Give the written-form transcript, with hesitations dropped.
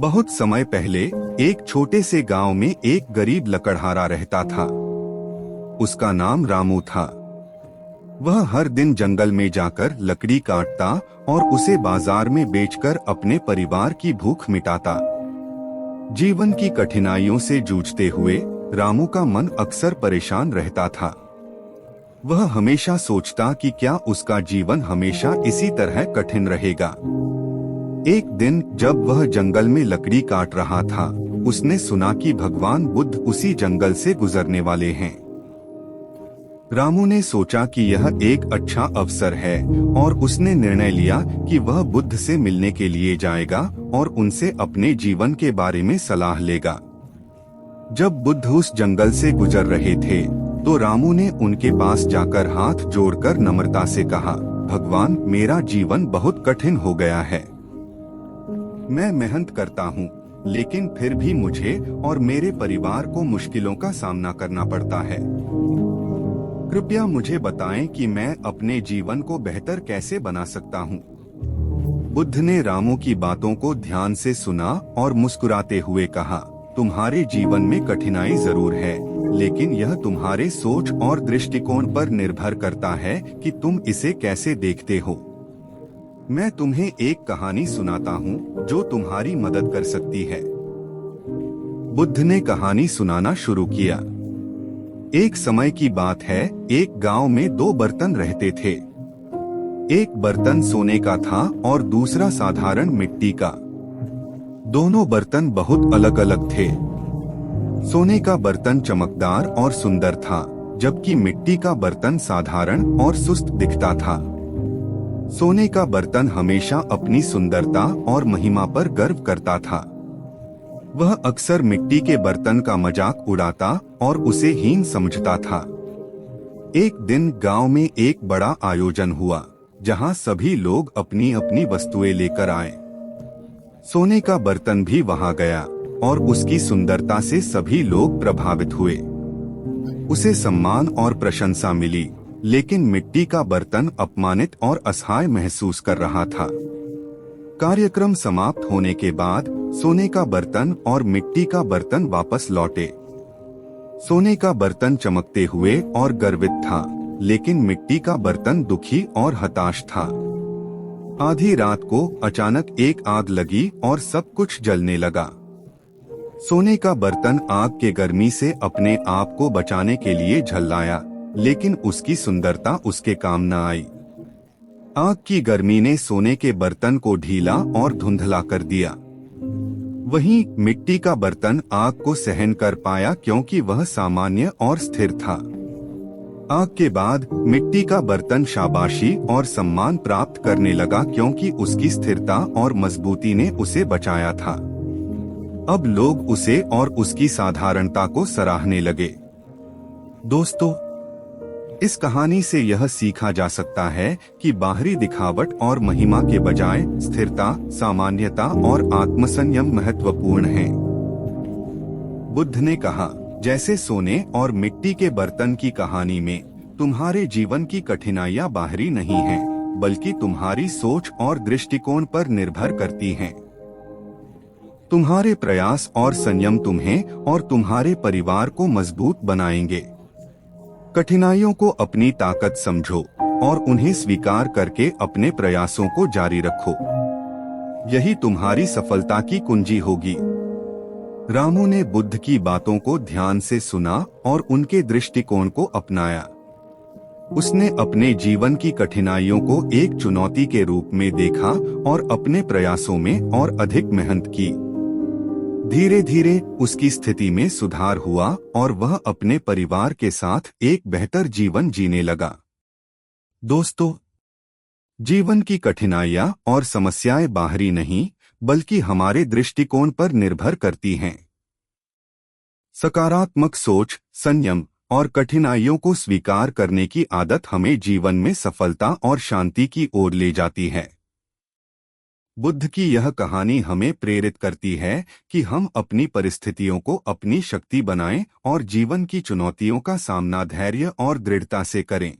बहुत समय पहले एक छोटे से गांव में एक गरीब लकड़हारा रहता था। उसका नाम रामू था। वह हर दिन जंगल में जाकर लकड़ी काटता और उसे बाजार में बेचकर अपने परिवार की भूख मिटाता। जीवन की कठिनाइयों से जूझते हुए रामू का मन अक्सर परेशान रहता था। वह हमेशा सोचता कि क्या उसका जीवन हमेशा इसी तरह कठिन रहेगा। एक दिन जब वह जंगल में लकड़ी काट रहा था, उसने सुना कि भगवान बुद्ध उसी जंगल से गुजरने वाले हैं। रामू ने सोचा कि यह एक अच्छा अवसर है और उसने निर्णय लिया कि वह बुद्ध से मिलने के लिए जाएगा और उनसे अपने जीवन के बारे में सलाह लेगा। जब बुद्ध उस जंगल से गुजर रहे थे, तो रामू ने उनके पास जाकर हाथ जोड़कर नम्रता से कहा, भगवान, मेरा जीवन बहुत कठिन हो गया है। मैं मेहनत करता हूँ, लेकिन फिर भी मुझे और मेरे परिवार को मुश्किलों का सामना करना पड़ता है। कृपया मुझे बताएं कि मैं अपने जीवन को बेहतर कैसे बना सकता हूँ। बुद्ध ने रामू की बातों को ध्यान से सुना और मुस्कुराते हुए कहा, तुम्हारे जीवन में कठिनाई जरूर है, लेकिन यह तुम्हारे सोच और दृष्टिकोण पर निर्भर करता है कि तुम इसे कैसे देखते हो। मैं तुम्हें एक कहानी सुनाता हूँ जो तुम्हारी मदद कर सकती है। बुद्ध ने कहानी सुनाना शुरू किया। एक समय की बात है, एक गांव में दो बर्तन रहते थे। एक बर्तन सोने का था और दूसरा साधारण मिट्टी का। दोनों बर्तन बहुत अलग अलग थे। सोने का बर्तन चमकदार और सुंदर था, जबकि मिट्टी का बर्तन साधारण और सुस्त दिखता था। सोने का बर्तन हमेशा अपनी सुंदरता और महिमा पर गर्व करता था। वह अक्सर मिट्टी के बर्तन का मजाक उड़ाता और उसे हीन समझता था। एक दिन गांव में एक बड़ा आयोजन हुआ, जहां सभी लोग अपनी अपनी वस्तुएं लेकर आए। सोने का बर्तन भी वहां गया और उसकी सुंदरता से सभी लोग प्रभावित हुए। उसे सम्मान और प्रशंसा मिली, लेकिन मिट्टी का बर्तन अपमानित और असहाय महसूस कर रहा था। कार्यक्रम समाप्त होने के बाद सोने का बर्तन और मिट्टी का बर्तन वापस लौटे। सोने का बर्तन चमकते हुए और गर्वित था, लेकिन मिट्टी का बर्तन दुखी और हताश था। आधी रात को अचानक एक आग लगी और सब कुछ जलने लगा। सोने का बर्तन आग के गर्मी से अपने आप को बचाने के लिए झल्लाया, लेकिन उसकी सुंदरता उसके काम न आई। आग की गर्मी ने सोने के बर्तन को ढीला और धुंधला कर दिया। वहीं मिट्टी का बर्तन आग को सहन कर पाया, क्योंकि वह सामान्य और स्थिर था। आग के बाद मिट्टी का बर्तन शाबाशी और सम्मान प्राप्त करने लगा, क्योंकि उसकी स्थिरता और मजबूती ने उसे बचाया था। अब लोग उसे और उसकी साधारणता को सराहने लगे। दोस्तों, इस कहानी से यह सीखा जा सकता है कि बाहरी दिखावट और महिमा के बजाय स्थिरता, सामान्यता और आत्मसंयम महत्वपूर्ण हैं। बुद्ध ने कहा, जैसे सोने और मिट्टी के बर्तन की कहानी में, तुम्हारे जीवन की कठिनाइयां बाहरी नहीं हैं, बल्कि तुम्हारी सोच और दृष्टिकोण पर निर्भर करती हैं। तुम्हारे प्रयास और संयम तुम्हें और तुम्हारे परिवार को मजबूत बनाएंगे। कठिनाइयों को अपनी ताकत समझो और उन्हें स्वीकार करके अपने प्रयासों को जारी रखो। यही तुम्हारी सफलता की कुंजी होगी। रामू ने बुद्ध की बातों को ध्यान से सुना और उनके दृष्टिकोण को अपनाया। उसने अपने जीवन की कठिनाइयों को एक चुनौती के रूप में देखा और अपने प्रयासों में और अधिक मेहनत की। धीरे धीरे उसकी स्थिति में सुधार हुआ और वह अपने परिवार के साथ एक बेहतर जीवन जीने लगा। दोस्तों, जीवन की कठिनाइयां और समस्याएं बाहरी नहीं, बल्कि हमारे दृष्टिकोण पर निर्भर करती हैं। सकारात्मक सोच, संयम और कठिनाइयों को स्वीकार करने की आदत हमें जीवन में सफलता और शांति की ओर ले जाती है। बुद्ध की यह कहानी हमें प्रेरित करती है कि हम अपनी परिस्थितियों को अपनी शक्ति बनाएं और जीवन की चुनौतियों का सामना धैर्य और दृढ़ता से करें।